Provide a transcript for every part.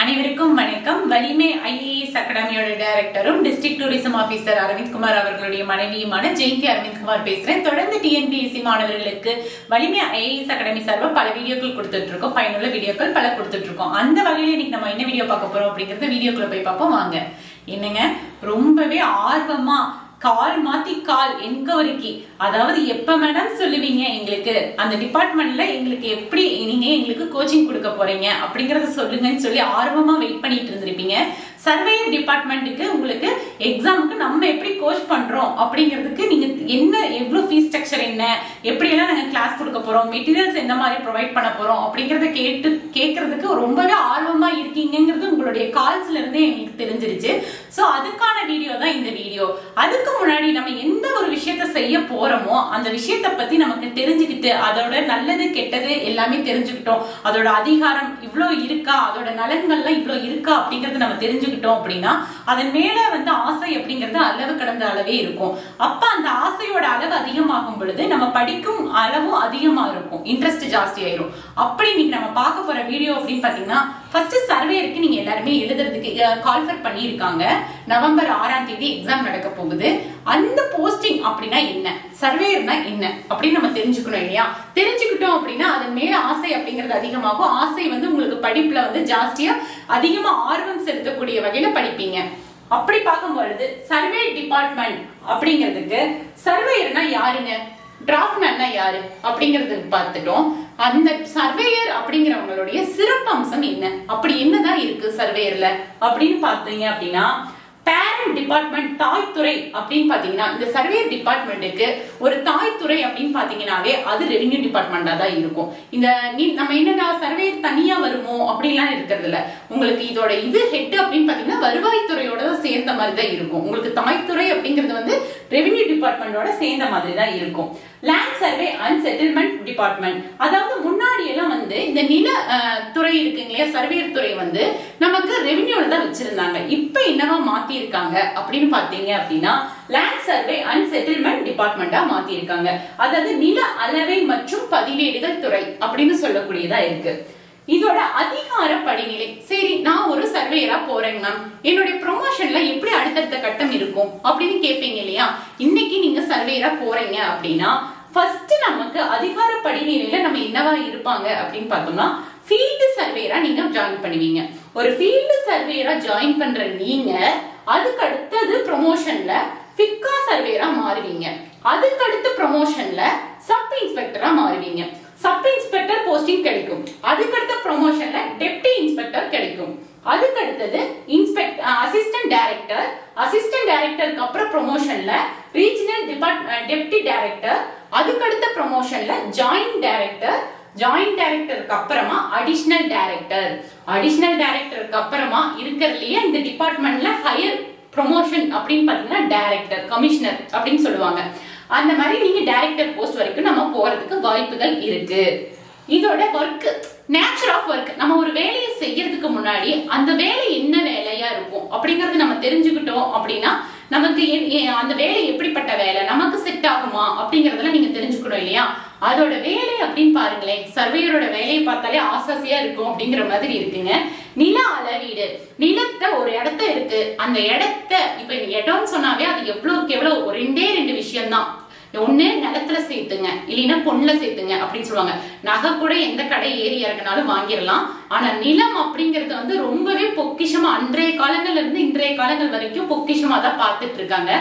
அனைவருக்கும் வணக்கம். வலிமை ஐஏஎஸ் அகாடமியோட டைரக்டரும் district tourism officer Aravind Kumar அவர்களுடைய மனைவியுமான ஜெயந்தி அரவிந்த் குமார் பேசுறேன். தொடர்ந்து டிஎன்பிஎஸ்சி மாணவர்களுக்கு வலிமை ஐஏஎஸ் அகாடமி சார்பாக பல வீடியோக்கள் கொடுத்துட்டு இருக்கோம். பயனுள்ள வீடியோக்கள் பல கொடுத்துட்டு இருக்கோம். அந்த வகையில இன்னைக்கு நம்ம என்ன வீடியோ பார்க்க போறோம் அப்படிங்கறது வீடியோக்குள்ள போய் பார்ப்போம் வாங்க. என்னங்க ரொம்பவே ஆர்வமா கால் மாத்தி கால் என்கொயரிக்கு, அதாவது எப்ப மேடம் சொல்லுவீங்க எங்களுக்கு அந்த டிபார்ட்மெண்ட்ல எங்களுக்கு எப்படி நீங்க எங்களுக்கு கோச்சிங் கொடுக்க போறீங்க அப்படிங்கறத சொல்லுங்கன்னு சொல்லி ஆர்வமா வெயிட் பண்ணிட்டு இருந்திருப்பீங்க. சர்வேயர் டிபார்ட்மெண்ட்டுக்கு உங்களுக்கு எக்ஸாமுக்கு நம்ம எப்படி கோச் பண்றோம் அப்படிங்கிறதுக்கு நீங்க என்ன எவ்வளவு ஃபீஸ் ஸ்ட்ரக்சர் என்ன, எப்படி எல்லாம் நாங்க கிளாஸ் கொடுக்க போறோம், மெட்டீரியல்ஸ் எந்த மாதிரி ப்ரொவைட் பண்ண போறோம் அப்படிங்கறத கேட்கறதுக்கு ரொம்பவே ஆர்வமா இருக்கீங்கிறது உங்களுடைய கால்ஸ்ல இருந்தே எங்களுக்கு தெரிஞ்சிருச்சு. சோ அதுக்கான வீடியோ தான் இந்த வீடியோ. அதுக்கு முன்னாடி நம்ம எந்த ஒரு விஷயத்த செய்ய போறோமோ அந்த விஷயத்த பத்தி நமக்கு தெரிஞ்சுக்கிட்டு அதோட நல்லது கெட்டது எல்லாமே தெரிஞ்சுக்கிட்டோம், அதோட அதிகாரம் இவ்வளவு இருக்கா, அதோட நலன்கள்லாம் இவ்வளவு இருக்கா அப்படிங்கறது நம்ம தெரிஞ்சுக்கிட்டோம் அப்படின்னா அதன் மேல ஆசை அப்படிங்கிறது அளவு கடந்த அளவே இருக்கும். அப்ப அந்த ஆசையோட அளவு அதிகமாகும் பொழுது நம்ம படிக்கும் அளவும் அதிகமா இருக்கும், இன்ட்ரெஸ்ட் ஜாஸ்தி ஆயிரும். அப்படி இன்னைக்கு நம்ம பார்க்க போற வீடியோ அப்படின்னு பாத்தீங்கன்னா, ஃபர்ஸ்ட் சர்வேருக்கு நீங்க எல்லாருமே எழுதுறதுக்கு கால்ஃபர் பண்ணிருக்காங்க. நவம்பர் 6ஆம் தேதி எக்ஸாம் நடக்க போகுது. அந்த போஸ்டிங் அப்படின்னா என்ன, சர்வேயர்னா என்ன அப்படின்னு நம்ம தெரிஞ்சுக்கணும் இல்லையா? தெரிஞ்சுக்கிட்டோம் அப்படின்னா அதன் மேல ஆசை அப்படிங்கிறது அதிகமாகும். ஆசை உங்களுக்கு படிப்புல ஜாஸ்தியா அதிகமா ஆர்வம் செலுத்தக்கூடிய வகையில படிப்பீங்க. அப்படி பார்க்கும்பொழுது சர்வே டிபார்ட்மெண்ட் அப்படிங்கிறதுக்கு சர்வேயர்னா யாருங்க, டிராஃப்ட்மேன்னா யாரு அப்படிங்கறதுக்கு பார்த்துட்டோம். அந்த சர்வேயர் அப்படிங்கிறவங்களுடைய சிறப்பம்சம் என்ன, அப்படி என்னதான் இருக்கு சர்வேயர்ல அப்படின்னு பாத்தீங்க அப்படின்னா, பேரண்ட் டிபார்ட்மெண்ட் தாய்த்துறை அப்படின்னு பாத்தீங்கன்னா இந்த சர்வேயர் டிபார்ட்மெண்ட்டுக்கு ஒரு தாய்த்துறை அப்படின்னு பாத்தீங்கன்னாவே அது ரெவென்யூ டிபார்ட்மெண்டா தான் இருக்கும். இந்த நம்ம என்னன்னா சர்வேயர் தனியா வருமோ அப்படின்லாம் இருக்கிறது இல்ல. உங்களுக்கு இதோட இது ஹெட் அப்படின்னு பாத்தீங்கன்னா வருவாய்த்துறையோட சேர்ந்த மாதிரி தான் இருக்கும். உங்களுக்கு தாய்த்துறை அப்படிங்கிறது ரெவென்யூ டிபார்ட்மெண்டோட சேர்ந்த மாதிரி தான் இருக்கும். Land survey and settlement department, அதாவது முன்னாடி எல்லாம் இந்த நில துறை இருக்கு இல்லையா, சர்வேயர் துறை நமக்கு ரெவென்யூல தான் வச்சிருந்தாங்க. இப்ப என்னவா மாத்தி இருக்காங்க அப்படின்னு பாத்தீங்க அப்படின்னா லேண்ட் சர்வே அண்ட் செட்டில்மெண்ட் டிபார்ட்மெண்டா மாத்தி இருக்காங்க. அதாவது நில அளவை மற்றும் பதிவேடுகள் துறை அப்படின்னு சொல்லக்கூடியதா இருக்கு. இதோட அதிகார படிநிலை, சரி நான் ஒரு சர்வேயரா போறேங்க மேம், என்னுடைய ப்ரொமோஷன்ல எப்படி அடுத்தடுத்த கட்டம் இருக்கும் அப்படின்னு கேட்பீங்க இல்லையா? இன்னைக்கு நீங்க சர்வேயரா போறீங்க அப்படின்னா ஃபர்ஸ்ட் நமக்கு அதிகார படிநிலையில நம்ம என்னவா இருப்பாங்க அப்படின்னு பார்த்தோம்னா ஃபீல்டு சர்வேயரா நீங்க ஜாயின் பண்ணுவீங்க. ஒரு ஃபீல்டு சர்வேயரா ஜாயின் பண்ற நீங்க அதுக்கு அடுத்தது ப்ரொமோஷன்ல ஃபிக்கா சர்வேயரா மாறுவீங்க. அதுக்கு அடுத்த ப்ரொமோஷன்ல சப் இன்ஸ்பெக்டரா மாறுவீங்க. சப் இன்ஸ்பெக்டர் போஸ்டிங் கிடைக்கும். அதுக்கடுத்த ப்ரொமோஷன்ல டெப்டி இன்ஸ்பெக்டர் கிடைக்கும். அதுக்கு அடுத்தது அசிஸ்டன்ட் டைரக்டர், அசிஸ்டன்ட் டைரக்டருக்கு அப்புறம் ப்ரொமோஷன்ல ரீஜனல் டெப்டி டைரக்டர், அதுக்கு அடுத்த ப்ரொமோஷன்ல ஜாயிண்ட் டைரக்டர், ஜாயிண்ட் டைரக்டருக்கு அப்புறமா அடிஷனல் டைரக்டர், அடிஷனல் டைரக்டருக்கு அப்புறமா இருக்கிறதுலயே இந்த டிபார்ட்மெண்ட்ல ஹையர் ப்ரொமோஷன் அப்படின்னு பாத்தீங்கன்னா டைரக்டர், கமிஷனர் அப்படின்னு சொல்லுவாங்க. அந்த மாதிரி நீங்க டைரக்டர் போஸ்ட் வரைக்கும் நம்ம போறதுக்கு வாய்ப்புகள் இருக்கு. இதோட ஒர்க், நேச்சர் ஆஃப் ஒர்க், நம்ம ஒரு வேலையை செய்யறதுக்கு முன்னாடி அந்த வேலை என்ன வேலையா இருக்கும் அப்படிங்கறது நம்ம தெரிஞ்சுக்கிட்டோம் அப்படின்னா நமக்கு அந்த வேலை எப்படிப்பட்ட வேலை, நமக்கு செட் ஆகுமா அப்படிங்கறதுல நீங்க தெரிஞ்சுக்கணும் இல்லையா? அதோட வேலை அப்படின்னு பாருங்களேன், சர்வேயரோட வேலையை பார்த்தாலே ஆசாசியா இருக்கும் அப்படிங்கிற மாதிரி இருக்குங்க. நில அளவீடு, நிலத்தை ஒரு இடத்த இருக்கு, அந்த இடத்த இப்ப இடம்னு சொன்னாவே அது எவ்வளவுக்கு எவ்வளவு ரெண்டே ரெண்டு விஷயம் தான். ஒண்ணு நிலத்துல சேர்த்துங்க, இல்லைன்னா பொண்ணுல சேர்த்துங்க அப்படின்னு சொல்லுவாங்க. நகை கூட எந்த கடை ஏறி இறங்கினாலும் வாங்கிடலாம். ஆனா நிலம் அப்படிங்கறது ரொம்பவே பொக்கிஷமா அன்றைய காலங்கள்ல இருந்து இன்றைய காலங்கள் வரைக்கும் பொக்கிஷமா தான் பார்த்துட்டு இருக்காங்க.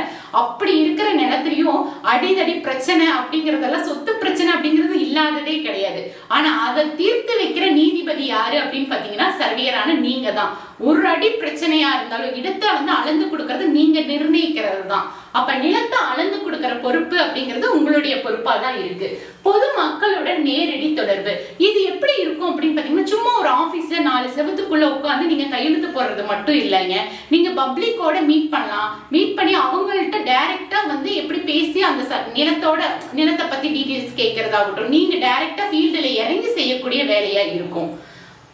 அப்படி இருக்கிற நிலத்திலையும் அடிதடி பிரச்சனை அப்படிங்கறதெல்லாம், சொத்து பிரச்சனை அப்படிங்கிறது இல்லாததே கிடையாது. ஆனா அதை தீர்த்து வைக்கிற நீதிபதி யாரு அப்படின்னு பாத்தீங்கன்னா சர்வேயரான நீங்க தான். ஒரு அடி பிரச்சனையா இருந்தாலும் இடத்தை அளந்து கொடுக்கறது நீங்க நிர்ணயிக்கிறது தான். அப்ப நிலத்தை அளந்து கொடுக்கிற பொறுப்பு அப்படிங்கிறது உங்களுடைய பொறுப்பா தான் இருக்கு. பொது மக்களுடன் நேரடி தொடர்பு, இது எப்படி இருக்கும் அப்படின்னு பாத்தீங்கன்னா சும்மா ஒரு ஆபீஸ்ல 4 செவத்துக்குள்ள உட்காந்து நீங்க கையெழுத்து போடுறது மட்டும் இல்லைங்க. நீங்க பப்ளிக்கோட மீட் பண்ணலாம். மீட் பண்ணி அவங்கள்ட்ட டைரக்டா எப்படி பேசி அந்த நிலத்தை பத்தி டீடைல்ஸ் கேட்கறதாகட்டும், நீங்க டைரக்டா ஃபீல்டுல இறங்கி செய்யக்கூடிய வேலையா இருக்கும்.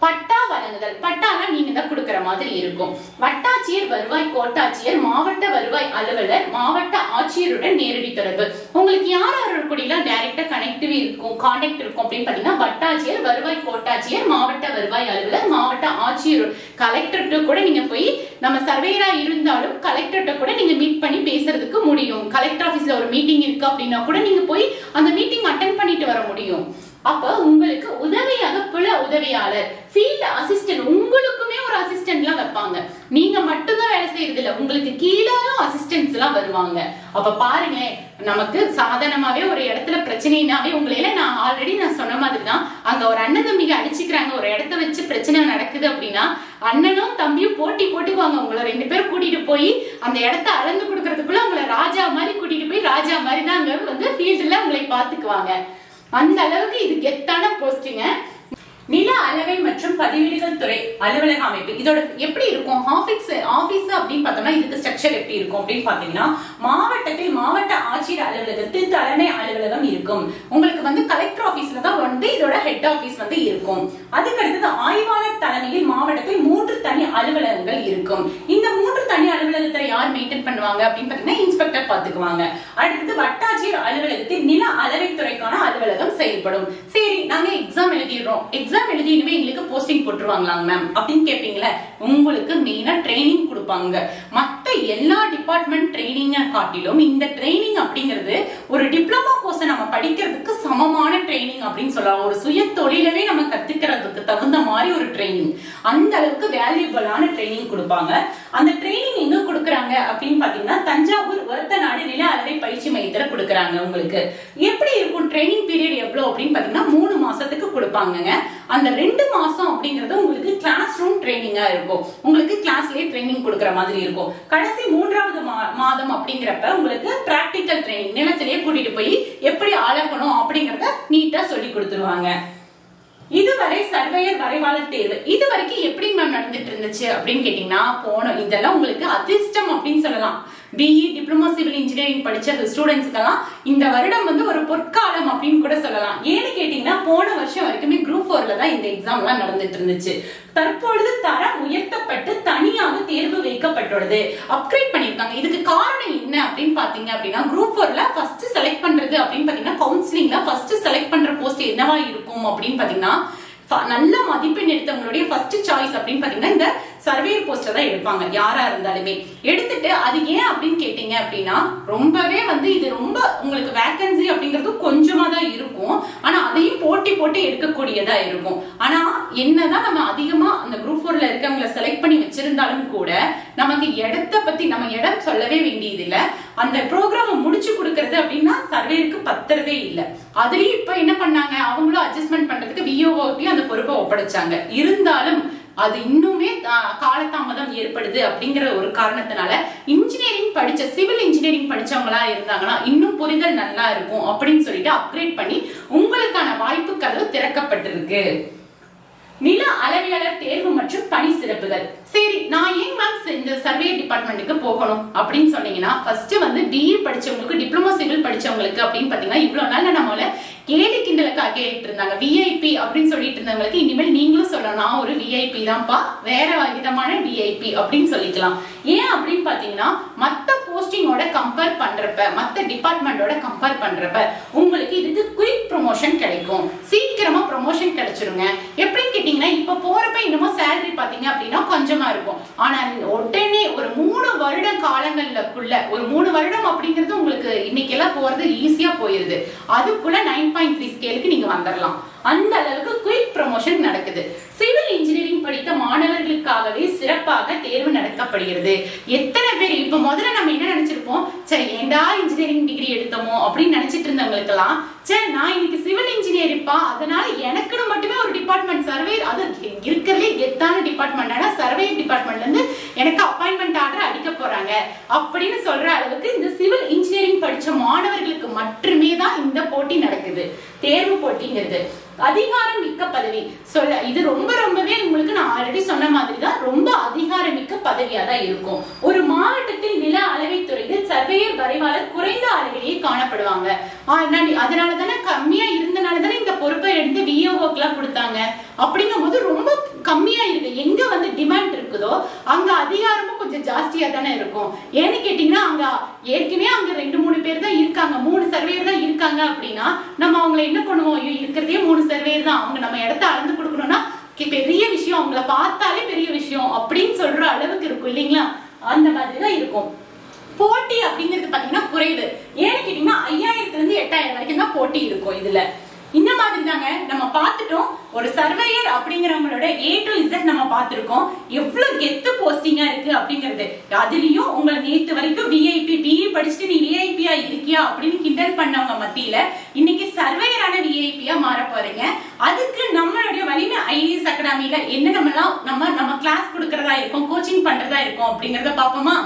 பட்டா வழங்குதல், பட்டாலாம் நீங்க தான் கொடுக்கிற மாதிரி இருக்கும். வட்டாட்சியர், வருவாய் கோட்டாட்சியர், மாவட்ட வருவாய் அலுவலர், மாவட்ட ஆட்சியருடன் நேரடி தொடர்பு. உங்களுக்கு யார் கூட டைரக்டா கனெக்டிவ் இருக்கும், கான்டாக்ட் இருக்கும் அப்படின்னு பாத்தீங்கன்னா வட்டாட்சியர், வருவாய் கோட்டாட்சியர், மாவட்ட வருவாய் அலுவலர், மாவட்ட ஆட்சியர். கலெக்டர்கிட்ட கூட நீங்க போய், நம்ம சர்வேயரா இருந்தாலும் கலெக்டர்கிட்ட கூட நீங்க மீட் பண்ணி பேசுறதுக்கு முடியும். கலெக்டர் ஆபீஸ்ல ஒரு மீட்டிங் இருக்கு அப்படின்னா கூட நீங்க போய் அந்த மீட்டிங் அட்டெண்ட் பண்ணிட்டு வர முடியும். அப்ப உங்களுக்கு உதவியாக புல உதவியாளர், ஃபீல்ட் அசிஸ்டன்ட், உங்களுக்குமே ஒரு அசிஸ்டன்ட் எல்லாம் வைப்பாங்க. நீங்க மட்டும்தான் வேலை செய்யறது இல்ல, உங்களுக்கு கீழேயும் அசிஸ்டன்ட்ஸ் எல்லாம் வருவாங்க. அப்ப பாருங்களேன், நமக்கு சாதாரணமாவே ஒரு இடத்துல பிரச்சனைனாவே உங்களையில நான் ஆல்ரெடி சொன்ன மாதிரிதான், அங்க ஒரு அண்ணன் தம்பிங்க அடிச்சுக்கிறாங்க, ஒரு இடத்த வச்சு பிரச்சனை நடக்குது அப்படின்னா அண்ணனும் தம்பியும் போட்டி போட்டுக்குவாங்க. உங்களை 2 பேரும் கூட்டிட்டு போய் அந்த இடத்த அளந்து கொடுக்கறதுக்குள்ள உங்களை ராஜா மாதிரி கூட்டிட்டு போய் ராஜா மாதிரி தான் அங்க வந்து ஃபீல்டுல உங்களை பாத்துக்குவாங்க. அந்த அளவுக்கு இது கெத்தான போஸ்டிங்க. நில அளவை மற்றும் பதிவேடுகள் துறை அலுவலக அமைப்பு இதோட எப்படி இருக்கும்? ஆபீஸ் அப்படின்னு பார்த்தோம்னா இதுக்கு ஸ்ட்ரக்சர் எப்படி இருக்கும் அப்படின்னு பாத்தீங்கன்னா, மாவட்டத்தில் மாவட்ட ஆட்சியர் அலுவலகத்தில் தலைமை அலுவலகம் இருக்கும். உங்களுக்கு வந்து கலெக்டர் ஆபீஸ்ல தான் வந்து இதோட ஹெட் ஆபீஸ் வந்து இருக்கும். அதுக்கு அடுத்தது ஆய்வாளர் தலைமையில் மாவட்டத்தில் 3 தனி அலுவலகங்கள் இருக்கும். இந்த 3 தனி அலுவலகத்தை யார் மெயின்டைன் பண்ணுவாங்க அப்படின்னு பாத்தீங்கன்னா இன்ஸ்பெக்டர் பாத்துக்குவாங்க. அடுத்தது வட்டாட்சியர் அலுவலகத்தில் நில அளவைத்துறைக்கான அலுவலகம் செயல்படும். சரி, நாங்க எக்ஸாம் எழுதிடுறோம், எக்ஸாம் எழுதி இனிமே எங்களுக்கு போஸ்டிங் போட்டுருவாங்களாங்க மேம் அப்படின்னு கேட்பீங்களா? உங்களுக்கு மெயினா ட்ரைனிங் கொடுப்பாங்க. மத்த எல்லா டிபார்ட்மெண்ட் ட்ரைனிங்க காட்டிலும் இந்த ட்ரைனிங் அப்படிங்கிறது ஒரு டிப்ளமோ கோர்ஸ் நம்ம படிக்கிறதுக்கு சமமான ட்ரைனிங் அப்படின்னு சொல்லலாம். ஒரு சுய தொழிலவே நம்ம கத்துக்கிறதுக்கு தகுந்த மாதிரி ஒரு ட்ரைனிங், அந்த அளவுக்கு வேல்யூபிளான ட்ரைனிங் கொடுப்பாங்க. அந்த ட்ரைனிங் எங்க கொடுக்குறாங்க அப்படின்னு பாத்தீங்கன்னா தஞ்சாவூர் ஒரத்தநாடு நில அளவை பயிற்சி மையத்துல கொடுக்குறாங்க. உங்களுக்கு எப்படி இருக்கும் ட்ரைனிங் பீரியட் எவ்வளவு அப்படின்னு பாத்தீங்கன்னா 3 மாசத்துக்கு கொடுப்பாங்க. அந்த 2 மாசம் அப்படிங்கறது உங்களுக்கு கிளாஸ் ரூம் ட்ரைனிங்கா இருக்கும். உங்களுக்கு கிளாஸ்லயே ட்ரைனிங் கொடுக்கற மாதிரி இருக்கும். கடைசி 3வது மாதம் அப்படிங்கிறப்ப உங்களுக்கு பிராக்டிக்கல் ட்ரைனிங், நிலத்திலேயே கூட்டிட்டு போய் எப்படி அளக்கணும் அப்படிங்கறத நீட்டா சொல்லி கொடுத்துருவாங்க. இதுவரை சர்வேயர் வரைவாளர் தேர்வு இது வரைக்கும் எப்படி மேம் நடந்துட்டு இருந்துச்சு அப்படின்னு கேட்டீங்கன்னா, இதெல்லாம் உங்களுக்கு அதிர்ஷ்டம் அப்படின்னு சொல்லலாம். பிஇ டிப்ளமோ சிவில் இன்ஜினியரிங் படிச்ச ஸ்டூடெண்ட்ஸ்க்கெல்லாம் இந்த வருடம் வந்து ஒரு பொற்காலம் அப்படின்னு கூட சொல்லலாம். ஏன்னு கேட்டீங்கன்னா, போன வருஷம் வரைக்குமே குரூப் 4ல தான் இந்த எக்ஸாம் எல்லாம் நடந்துட்டு இருந்துச்சு. தற்பொழுது தரம் உயர்த்தப்பட்டு தனியாக தேர்வு வைக்கப்பட்டுள்ளது, அப்கிரேட் பண்ணிருக்காங்க. இதுக்கு காரணம் என்ன அப்படின்னு பாத்தீங்க அப்படின்னா, குரூப் 4ல ஃபர்ஸ்ட் செலக்ட் பண்றது அப்படின்னு பாத்தீங்கன்னா கவுன்சிலிங்ல ஃபர்ஸ்ட் செலக்ட் பண்ற போஸ்ட் என்னவா இருக்கும் அப்படின்னு பாத்தீங்கன்னா, நல்ல மதிப்பெண் எடுத்தவங்களுடைய ஃபர்ஸ்ட் சாய்ஸ் அப்படின்னு பாத்தீங்கன்னா இந்த சர்வேயர் போஸ்ட தான் எடுப்பாங்க. யாரா இருந்தாலுமே எடுத்துட்டு, அது ஏன் அப்படின்னு கேட்டீங்க அப்படின்னா, ரொம்பவே வந்து இது ரொம்ப உங்களுக்கு வேகன்சி அப்படிங்கிறது கொஞ்சமா தான் இருக்கும். ஆனா அதையும் போட்டி போட்டு எடுக்கக்கூடியதா இருக்கும். ஆனா என்னதான் நம்ம அதிகமா அந்த குரூப் 4ல இருக்கவங்களை செலக்ட் பண்ணி வச்சிருந்தாலும் கூட நமக்கு இடத்தை பத்தி நம்ம இடம் சொல்லவே வேண்டியது இல்ல. அந்த ப்ரோக்ராம் முடிச்சு கொடுக்கறது அப்படின்னா சர்வேயருக்கு பத்துறதே இல்ல. அதுலயும் இப்ப என்ன பண்ணாங்க, அவங்களும் அட்ஜஸ்ட்மெண்ட் பண்றதுக்கு விஓஓக்கு அந்த பொறுப்பை ஒப்படைச்சாங்க. இருந்தாலும் அது இன்னுமே காலதாமதம் ஏற்படுது அப்படிங்கிற ஒரு காரணத்தினால இன்ஜினியரிங் படிச்ச சிவில் இன்ஜினியரிங் படிச்சவங்களா இருந்தாங்கன்னா இன்னும் புரிதல் நல்லா இருக்கும் அப்படின்னு சொல்லிட்டு அப்கிரேட் பண்ணி உங்களுக்கான வாய்ப்பு கதவு திறக்கப்பட்டிருக்கு. நில அளவியலர் தேர்வு மற்றும் பணி சிறப்புகள். சரி, நான் ஏன் மேம் இந்த சர்வே டிபார்ட்மெண்ட்டுக்கு போகணும் அப்படின்னு சொன்னீங்கன்னா, ஃபர்ஸ்ட் வந்து பிஇ படிச்சவங்களுக்கு டிப்ளமோ சிவில் படிச்சவங்களுக்கு அப்படின்னு பாத்தீங்கன்னா இவ்வளவு நாள் நம்மள கேலி கிண்டலுக்காக கேட்டு இருந்தாங்க. விஐபி அப்படின்னு சொல்லிட்டு இருந்தவங்களுக்கு இனிமேல் நீங்களும் சொல்லலாம், நான் ஒரு விஐபி தான்ப்பா, வேற விதமான விஐபி அப்படின்னு சொல்லிக்கலாம். ஏன் அப்படின்னு பாத்தீங்கன்னா, மத்த போஸ்டிங்கோட கம்பேர் பண்றப்ப, மத்த டிபார்ட்மெண்டோட கம்பேர் பண்றப்ப உங்களுக்கு இதுக்கு குயிக் ப்ரொமோஷன் கிடைக்கும், சீக்கிரமா ப்ரொமோஷன் கிடைச்சிருங்க. எப்படின்னு கேட்டீங்கன்னா, இப்ப போறப்ப இன்னமும் சேலரி பாத்தீங்க அப்படின்னா கொஞ்சமா இருக்கும். ஆனா உடனே ஒரு 3 வருட காலங்களுக்குள்ள, ஒரு 3 வருடம் அப்படிங்கிறது உங்களுக்கு இன்னைக்கு எல்லாம் போறது ஈஸியா போயிருது. அதுக்குள்ள 9.3 ஸ்கேலுக்கு நீங்க வந்துடலாம். அந்த அளவுக்கு குயிக் ப்ரமோஷன் நடக்குது. சிவில் இன்ஜினியரிங் படித்த மாணவர்களுக்காகவே சிறப்பாக தேர்வு நடத்தப்படுகிறது. எத்தனை பேர் இப்ப முதல்ல நம்ம என்ன நினைச்சிருப்போம், சரி ஏண்டா இன்ஜினியரிங் டிகிரி எடுத்தோமோ அப்படின்னு நினைச்சிட்டு இருந்தவங்களுக்கு எல்லாம், சரி நான் இன்னைக்கு சிவில் இன்ஜினியரிப்பா, அதனால எனக்குன்னு மட்டுமே ஒரு டிபார்ட்மெண்ட் சர்வே, அது இருக்கிறதுலே கெத்தான டிபார்ட்மெண்டான சர்வே டிபார்ட்மெண்ட்ல இருந்து எனக்கு அப்பாயின்மெண்ட் ஆர்டர் அடிக்க போறாங்க அப்படின்னு சொல்ற அளவுக்கு இந்த சிவில் இன்ஜினியரிங் படிச்ச மாணவர்களுக்கு மட்டுமே தான் இந்த போட்டி நடக்குது. தேர்வு போட்டிங்கிறது அதிகாரம் மிக்க பதவி. இது ரொம்பவே உங்களுக்கு நான் ஆல்ரெடி சொன்ன மாதிரி தான் ரொம்ப அதிகாரம் மிக்க பதவியா தான் இருக்கும். ஒரு மாவட்டத்தில் நில அளவைத்துறையில் சர்வேயர் வரைவாளர் குறைந்த அளவிலேயே காணப்படுவாங்க. அதனாலதானே கம்மியா இருந்தனாலதானே இந்த பொறுப்பை எடுத்து விஓஓக்கு எல்லாம் கொடுத்தாங்க. அப்படிங்கும் போது ரொம்ப கம்மியா இருக்கு. எங்க வந்து டிமாண்ட் இருக்குதோ அங்க அதிகாரமும் கொஞ்சம் ஜாஸ்தியா தானே இருக்கும். ஏன்னு கேட்டீங்கன்னா அங்க ஏற்கனவே அங்க 2-3 பேர் தான் இருக்காங்க, 3 சர்வேயர் தான் இருக்காங்க அப்படின்னா நம்ம அவங்களை என்ன பண்ணுவோம், ஐயோ இருக்கிறதே 3 சர்வேயர் தான், அவங்க நம்ம இடத்த அளந்து கொடுக்கணும்னா பெரிய விஷயம், அவங்கள பார்த்தாலே பெரிய விஷயம் அப்படின்னு சொல்ற அளவுக்கு இருக்கும் இல்லைங்களா? அந்த மாதிரிதான் இருக்கும். போட்டி அப்படிங்கிறது பாத்தீங்கன்னா குறைவு. ஏன்னு கேட்டீங்கன்னா 5000 இருந்து 8000 வரைக்கும் தான் போட்டி இருக்கும். இதுல இந்த மாதிரி தாங்க நம்ம பார்த்துட்டோம். ஒரு சர்வேயர் அப்படிங்கிறவங்களோட A to Z நம்ம பார்த்திருக்கோம். எவ்வளவு கெத்து போஸ்டிங்கா இருக்கு அப்படிங்கிறது. அதுலயும் உங்களை நேத்து வரைக்கும் விஐபி பிஇ படிச்சுட்டு நீ விஐபியா இருக்கியா அப்படின்னு கிண்டல் பண்ணவங்க மத்தியில இன்னைக்கு சர்வேயரான விஐபியா மாற போறீங்க. அதுக்கு நம்மளுடைய வலிமை ஐஏஎஸ் அகாடமியில என்ன நம்ம கிளாஸ் கொடுக்கறதா இருக்கும், கோச்சிங் பண்றதா இருக்கும் அப்படிங்கறத பாப்போமா?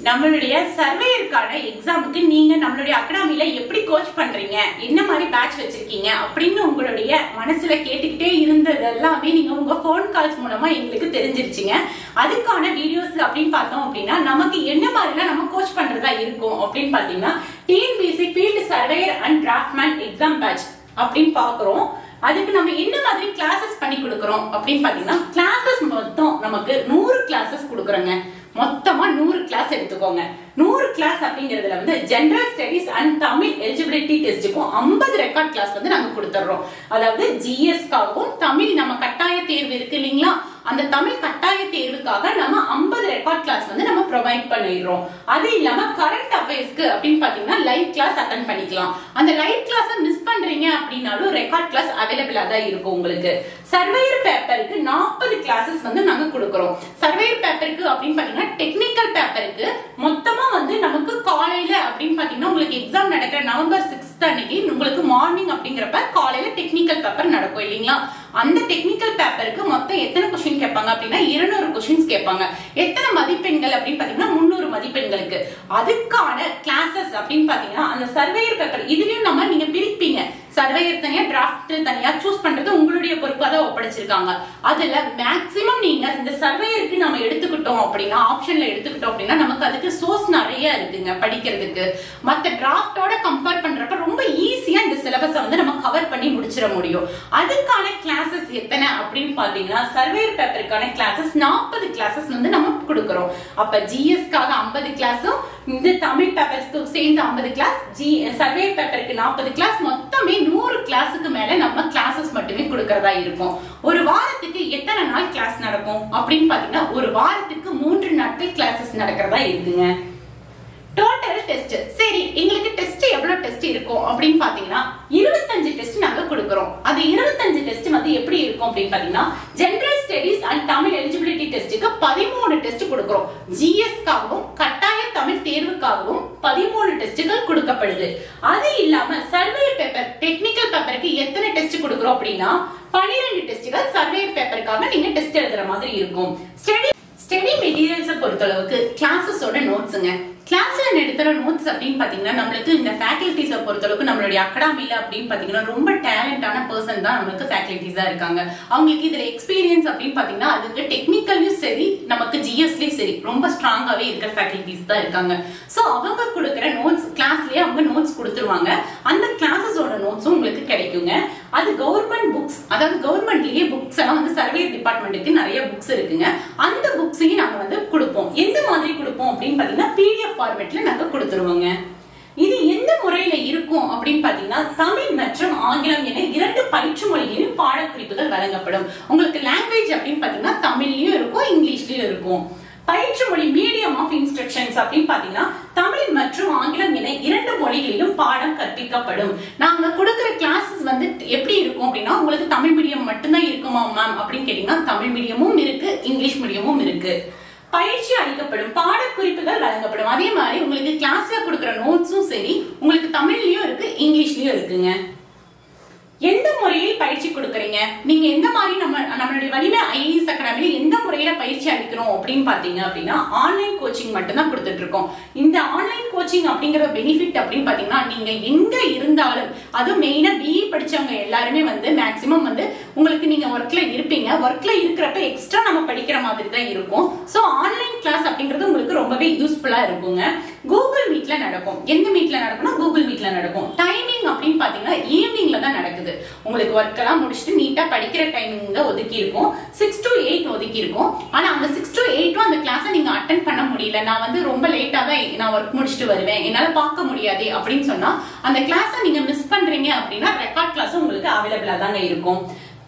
நம்மளுடைய சர்வேயருக்கான எக்ஸாமுக்கு நீங்க நம்மளுடைய அகாடமியில எப்படி கோச் பண்றீங்க, என்ன மாதிரி பேட்ச் வச்சிருக்கீங்க அப்படின்னு உங்களுடைய மனசுல கேட்டுக்கிட்டே இருந்தது எல்லாமே நீங்க உங்க போன் கால்ஸ் மூலமா எங்களுக்கு தெரிஞ்சிருச்சுங்க. அதுக்கான வீடியோஸ் அப்படின்னு பார்த்தோம் அப்படின்னா நமக்கு என்ன மாதிரிலாம் நம்ம கோச் பண்றதா இருக்கும் அப்படின்னு பாத்தீங்கன்னா TNPSC field surveyor and draftsman exam batch அப்படின்னு பாக்குறோம். அதுக்கு நம்ம என்ன மாதிரி கிளாஸஸ் பண்ணி கொடுக்கறோம் அப்படின்னு பாத்தீங்கன்னா கிளாஸஸ் மொத்தம் நமக்கு 100 கிளாஸஸ் கொடுக்கறோங்க. மொத்தமா 100 கிளாஸ் எடுத்துக்கோங்க. 100 கிளாஸ் அப்படிங்கறதுல வந்து general studies and Tamil eligibility டெஸ்ட்டுக்கும் 50 ரெக்கார்ட் கிளாஸ் வந்து நாங்க கொடுத்துறோம். அதாவது ஜிஎஸ்காகவும் தமிழ் நம்ம கட்டாய தேர்வு இருக்கு இல்லைங்களா, அந்த தமிழ் கட்டாய தேர்வுக்காக நம்ம 50 ரெக்கார்ட் கிளாஸ் வந்து நம்ம ப்ரொவைட் பண்ணிடுறோம். அது இல்லாம கரண்ட் அஃபேர்ஸ்க்கு அப்படின்னு பாத்தீங்கன்னா லைவ் கிளாஸ் அட்டெண்ட் பண்ணிக்கலாம். அந்த லைவ் கிளாஸ் மிஸ் பண்றீங்க அப்படின்னாலும் ரெக்கார்ட் கிளாஸ் அவைலபிளா தான் இருக்கும் உங்களுக்கு. சர்வேயர் பேப்பருக்கு 40 கிளாஸஸ் வந்து நாங்க கொடுக்கறோம். சர்வேயர் பேப்பருக்கு அப்படின்னு பாத்தீங்கன்னா டெக்னிக்கல் பேப்பருக்கு மொத்தமா வந்து நமக்கு காலையில அப்படின்னு பாத்தீங்கன்னா உங்களுக்கு எக்ஸாம் நடக்கிற நவம்பர் 6 அன்னைக்கு உங்களுக்கு மார்னிங் அப்படிங்கிறப்ப காலையில டெக்னிக்கல் பேப்பர் நடக்கும் இல்லைங்களா. அந்த டெக்னிக்கல் பேப்பருக்கு மொத்தம் எத்தனை கொஸ்டின் கேட்பாங்க அப்படின்னா 200 கொஸ்டின்ஸ் கேட்பாங்க. எத்தனை மதிப்பெண்கள் அப்படின்னு பாத்தீங்கன்னா 300 மதிப்பெண்களுக்கு. அதுக்கான கிளாஸஸ் அப்படின்னு பாத்தீங்கன்னா அந்த சர்வேயர் பேப்பர் இதுலயும் நம்ம நீங்க பிரிப்பீங்க. சர்வேயர் தனியா டிராஃப்ட் தனியா சூஸ் பண்றது உங்களுடைய பொறுப்பா தான் ஒப்படைச்சிருக்காங்க. அதுல மேக்சிமம் நீங்க இந்த சர்வேயருக்கு நம்ம எடுத்துக்கிட்டோம் அப்படின்னா ஆப்ஷன்ல எடுத்துக்கிட்டோம் அப்படின்னா நமக்கு அதுக்கு சோர்ஸ் நிறைய இருக்குங்க படிக்கிறதுக்கு. மத்த டிராஃப்டோட கம்பேர் பண்றப்ப ரொம்ப ஈஸியா இந்த சிலபஸை வந்து நம்ம கவர் பண்ணி முடிச்சிட முடியும். அதுக்கான கிளாஸஸ் எத்தனை அப்படின்னு பாத்தீங்கன்னா சர்வேயர் பேப்பருக்கான கிளாஸஸ் 40 கிளாஸஸ் வந்து நம்ம கொடுக்கறோம். அப்ப ஜிஎஸ்காக 50 கிளாஸும் இந்த தமிழ் பேப்பர்ஸ்க்கு சேர்ந்து 50 கிளாஸ், சர்வேயர் பேப்பருக்கு 40 கிளாஸ், மொத்தமே 100 கிளாஸுக்கு மேல நம்ம கிளாஸஸ் மட்டுமே கொடுக்கறதா இருக்கும். ஒரு வாரத்துக்கு எத்தனை நாள் கிளாஸ் நடக்கும் அப்படின்னு பாத்தீங்கன்னா ஒரு வாரத்துக்கு 3 நாட்கள் கிளாஸஸ் நடக்கிறதா இருக்குங்க. டோட்டல் டெஸ்ட் சரி எங்களுக்கு டெஸ்ட் எவ்வளவு டெஸ்ட் இருக்கும் அப்படின்னு பாத்தீங்கன்னா 25 டெஸ்ட் நாங்க கொடுக்கறோம். அது 25 டெஸ்ட் வந்து எப்படி இருக்கும் அப்படின்னு பாத்தீங்கன்னா general studies and Tamil eligibility டெஸ்ட்டுக்கு 13 டெஸ்ட் கொடுக்கறோம். ஜிஎஸ்காகவும் கட்டாய தமிழ் தேர்வுக்காகவும் 13 டெஸ்ட்கள் கொடுக்கப்படுது. அது இல்லாம சர்வேயர் பேப்பர் டெக்னிக்கல் பேப்பருக்கு எத்தனை டெஸ்ட் கொடுக்கறோம் அப்படின்னா 12 டெஸ்ட்கள் சர்வேயர் பேப்பருக்காக நீங்க டெஸ்ட் எழுதுற மாதிரி இருக்கும். ஸ்டடி மெட்டீரியல்ஸை பொறுத்தளவுக்கு கிளாஸஸோட நோட்ஸுங்க. கிளாஸ்ல எடுக்கிற நோட்ஸ் அப்படின்னு பாத்தீங்கன்னா நம்மளுக்கு இந்த ஃபேக்கல்டிஸை பொறுத்தளவுக்கு நம்மளுடைய அகாடமில அப்படின்னு பாத்தீங்கன்னா ரொம்ப டேலண்டான பர்சன் தான் நம்மளுக்கு ஃபேக்கல்டிஸா இருக்காங்க. அவங்களுக்கு இதுல எக்ஸ்பீரியன்ஸ் அப்படின்னு பாத்தீங்கன்னா அதுக்கு டெக்னிக்கல்லையும் சரி நமக்கு ஜிஎஸ்லயும் சரி ரொம்ப ஸ்ட்ராங்காவே இருக்கிற ஃபேக்கல்டிஸ் தான் இருக்காங்க. சோ அவங்க கொடுக்குற நோட்ஸ் கிளாஸ்லயே அவங்க நோட்ஸ் கொடுத்துருவாங்க. அந்த கிளாஸஸோட நோட்ஸும் உங்களுக்கு கிடைக்குங்க. அது கவர்மெண்ட் புக்ஸ், அதாவது கவர்மெண்ட்லயே புக்ஸ் எல்லாம் வந்து சர்வேயர் டிபார்ட்மெண்ட்டுக்கு நிறைய புக்ஸ் இருக்குங்க. அந்த புக்ஸையும் நாங்க வந்து கொடுப்போம். எந்த மாதிரி கொடுப்போம் அப்படின்னு பாத்தீங்கன்னா PDF ஃபார்மேட்ல நாங்க கொடுத்துருவோங்க. இது எந்த முறையில இருக்கும் அப்படின்னு பாத்தீங்கன்னா தமிழ் மற்றும் ஆங்கிலம் என 2 பயிற்று மொழிகளிலும் பாடக்குறிப்புகள் வழங்கப்படும். உங்களுக்கு லாங்குவேஜ் அப்படின்னு பாத்தீங்கன்னா தமிழ்லயும் இருக்கும் இங்கிலீஷ்லயும் இருக்கும். பயிற்று மொழி மீடியம் ஆஃப் இன்ஸ்ட்ரக்ஷன்ஸ் அப்படின்னு பாத்தீங்கன்னா தமிழ் மற்றும் ஆங்கிலம் என 2 மொழிகளிலும் பாடம் கற்பிக்கப்படும். நாங்க கொடுக்கிற கிளாஸஸ் வந்து எப்படி இருக்கும் அப்படின்னா உங்களுக்கு தமிழ் மீடியம் மட்டும்தான் இருக்குமா மேம் அப்படின்னு கேட்டீங்கன்னா தமிழ் மீடியமும் இருக்கு இங்கிலீஷ் மீடியமும் இருக்கு. பயிற்சி அளிக்கப்படும், பாடக்குறிப்புகள் வழங்கப்படும். அதே மாதிரி உங்களுக்கு கிளாஸ்ல கொடுக்கிற நோட்ஸும் சரி உங்களுக்கு தமிழ்லயும் இருக்கு இங்கிலீஷ்லயும் இருக்குங்க. எந்த முறையில் பயிற்சி கொடுக்கறீங்க நீங்க, எந்த மாதிரி நம்மளுடைய வலிமை ஐஏஎஸ் அகாடமில எந்த முறையில பயிற்சி அளிக்கிறோம் அப்படின்னு பாத்தீங்க அப்படின்னா ஆன்லைன் கோச்சிங் மட்டும் தான் கொடுத்துட்டு இருக்கோம். இந்த ஆன்லைன் கோச்சிங் அப்படிங்கிற பெனிஃபிட் அப்படின்னு பாத்தீங்கன்னா நீங்க எங்க இருந்தாலும், அதுவும் மெயினா பிஇ படிச்சவங்க எல்லாருமே வந்து மேக்சிமம் வந்து உங்களுக்கு நீங்க ஒர்க்ல இருப்பீங்க. ஒர்க்ல இருக்கிறப்ப எக்ஸ்ட்ரா நம்ம படிக்கிற மாதிரி தான் இருக்கும். சோ ஆன்லைன் கிளாஸ் அப்படிங்கிறது உங்களுக்கு ரொம்பவே யூஸ்ஃபுல்லா இருக்குங்க. கூகுள் மீட்ல நடக்கும். எந்த மீட்ல நடக்கும்னா கூகுள் மீட்ல நடக்கும். டைமிங் அப்படின்னு பாத்தீங்கன்னா ஈவினிங்ல தான் நடக்குது. உங்களுக்கு ஒர்க் எல்லாம் முடிச்சுட்டு நீட்டா படிக்கிற டைமிங் ஒதுக்கி இருக்கும். 6 to 8 ஒதுக்கி இருக்கும். ஆனா அந்த 6 to 8 அந்த கிளாஸை நீங்க அட்டென்ட் பண்ண முடியல, நான் வந்து ரொம்ப லேட்டா தான் நான் ஒர்க் முடிச்சுட்டு வருவேன், என்னால பார்க்க முடியாது அப்படின்னு சொன்னா அந்த கிளாஸை நீங்க மிஸ் பண்றீங்க அப்படின்னா ரெக்கார்ட் கிளாஸ் உங்களுக்கு அவைலபிளா தாங்க இருக்கும்.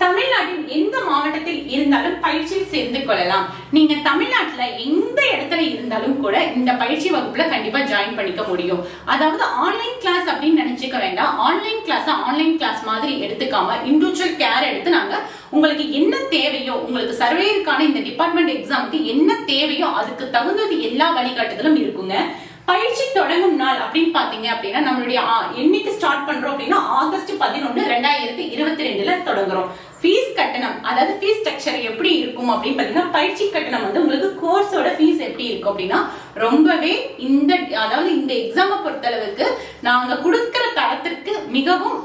தமிழ்நாட்டின் எந்த மாவட்டத்தில் இருந்தாலும் பயிற்சியில் சேர்ந்து கொள்ளலாம். நீங்க தமிழ்நாட்டுல எந்த இடத்துல இருந்தாலும் கூட இந்த பயிற்சி வகுப்புல கண்டிப்பா ஜாயின் பண்ணிக்க முடியும். அதாவது ஆன்லைன் கிளாஸ் அப்படின்னு நினைச்சுக்க வேண்டாம். ஆன்லைன் கிளாஸ் மாதிரி எடுத்துக்காம இண்டிவிஜுவல் கேர் எடுத்து நாங்க உங்களுக்கு என்ன தேவையோ, உங்களுக்கு சர்வேயருக்கான இந்த டிபார்ட்மெண்ட் எக்ஸாமுக்கு என்ன தேவையோ அதுக்கு தகுந்தது எல்லா வழிகாட்டுதலும் இருக்குங்க. பயிற்சி தொடங்கும் நாள் அப்படின்னு பாத்தீங்க அப்படின்னா நம்மளுடைய என்னைக்கு ஸ்டார்ட் பண்றோம் அப்படின்னா ஆகஸ்ட் 11, 2022 தொடங்குறோம். ஃபீஸ் கட்டணம், அதாவது ஃபீஸ் ஸ்ட்ரக்சர் எப்படி இருக்கும் அப்படின்னு பாத்தீங்கன்னா பயிற்சி கட்டணம் வந்து உங்களுக்கு கோர்ஸோட ஃபீஸ் எப்படி இருக்கும் அப்படின்னா ரொம்பவே அதாவது இந்த எக்ஸாமை பொறுத்தளவுக்கு நாங்க கொடுக்கிற தரத்திற்கு மிகவும்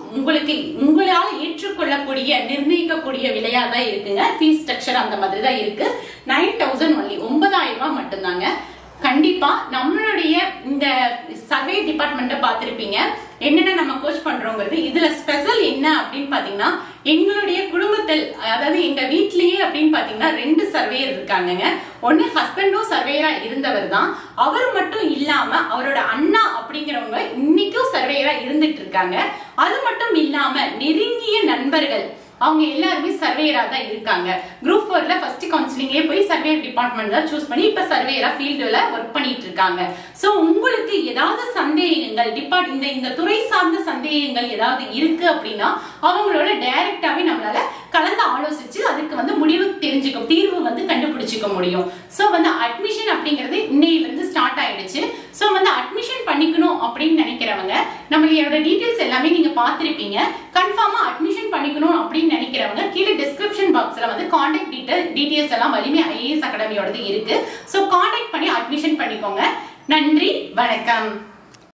உங்களால ஏற்றுக்கொள்ளக்கூடிய நிர்ணயிக்கக்கூடிய விலையா தான் இருக்குங்க. ஃபீஸ் ஸ்ட்ரக்சர் அந்த மாதிரி தான் இருக்கு. 9,000 ஒன்லி, 9,000 ரூபாய் மட்டும்தாங்க. கண்டிப்பா நம்மளுடைய இந்த சர்வே டிபார்ட்மெண்ட்டை பார்த்திருப்பீங்க, என்னென்ன நம்ம கோச் பண்றோங்கிறது. இதுல ஸ்பெஷல் என்ன அப்படின்னு பாத்தீங்கன்னா எங்களுடைய குடும்பத்தில், அதாவது எங்க வீட்லயே அப்படின்னு பாத்தீங்கன்னா 2 சர்வேயர் இருக்காங்க. ஒன்னு ஹஸ்பண்டும் சர்வேயரா இருந்தவர் தான், அவர் மட்டும் இல்லாம அவரோட அண்ணா அப்படிங்கிறவங்க இன்னைக்கும் சர்வேயரா இருந்துட்டு இருக்காங்க. அது மட்டும் இல்லாம நெருங்கிய நண்பர்கள் அவங்க எல்லாருமே சர்வேயரா தான் இருக்காங்க. குரூப் 4ல ஃபர்ஸ்ட் கவுன்சிலிங்லயே போய் சர்வேயர் டிபார்ட்மெண்ட் தான் சூஸ் பண்ணி இப்ப சர்வேயரா ஃபீல்டுல ஒர்க் பண்ணிட்டு இருக்காங்க. சோ உங்களுக்கு ஏதாவது சந்தேகங்கள் இந்த துறை சார்ந்த சந்தேகங்கள் ஏதாவது இருக்கு அப்படின்னா அவங்களோட டைரக்டாவே நம்மளால கலந்து ஆலோசிச்சு அதுக்கு வந்து தீர்வு வந்து கண்டுபிடிச்சிக்க முடியும். சோ வந்து அட்மிஷன் அப்படிங்கிறது இன்னையில இருந்து ஸ்டார்ட் ஆயிடுச்சு. சோ வந்து அட்மிஷன் பண்ணிக்கணும் அப்படின்னு நினைக்கிறவங்க நம்மளோட டீடைல்ஸ் எல்லாமே நீங்க பாத்திருப்பீங்க. கன்ஃபார்மா அட்மிஷன் பண்ணிக்கணும் அப்படின்னு நினைக்கிறவங்க கீழே டிஸ்கிரிப்ஷன் பாக்ஸ்ல வந்து கான்டாக்ட் டீடைல்ஸ் எல்லாம் வலிமை ஐஏஎஸ் அகாடமியோடது இருக்கு. சோ கான்டாக்ட் பண்ணி அட்மிஷன் பண்ணிக்கோங்க. நன்றி, வணக்கம்.